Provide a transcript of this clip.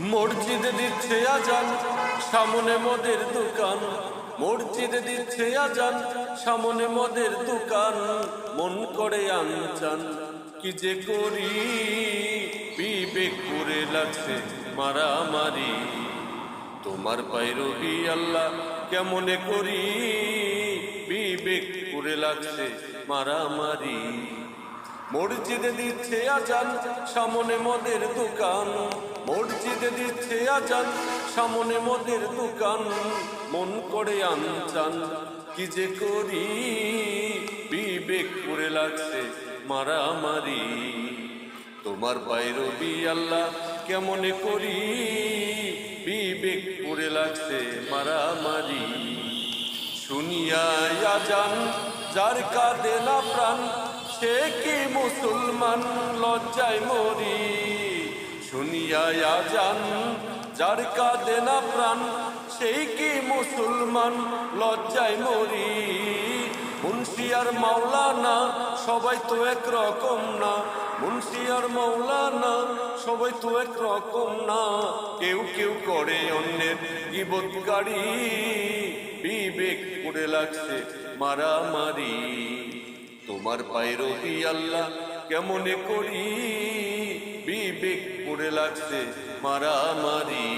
মসজিদে দিচ্ছে আজান, সামনে মদের দোকান। মসজিদে দিচ্ছে আজান, সামনে মদের দোকান। মন করে আনচান, কি যে করি, বিবেক করে লাগছে মারামারি। তোমার পায়রবি আল্লাহ কেমনে করি, বিবেক করে লাগছে মারামারি। মসজিদে দিচ্ছে আজান, সামনে মদের দোকান। মসজিদে দিচ্ছে আজান, সামনে মদের দোকান। মন করে আনচান, কি যে করি, বিবেক করে লাগছে মারামারি। তোমার পায়রবি আল্লাহ কেমনে করি, বিবেক করে লাগছে মারামারি। শুনিয়া আজান যার কাঁদে না প্রাণ, সে কি মুসলমান, লজ্জায় মরি। শুনিয়া আজান যার কাঁদে না প্রাণ, সেই কি মুসলমান, লজ্জায় মরি। মুন্সি আর মাওলানা সবাই তো এক রকম না। মুন্সি আর মাওলানা সবাই তো এক রকম না। কেউ কেউ করে অন্যের গীবতকারী, বিবেক করে লাগছে মারামারি। তোমার পায়রবি আল্লাহ কেমনে করি, বিবেক করে লাগছে মারামারি।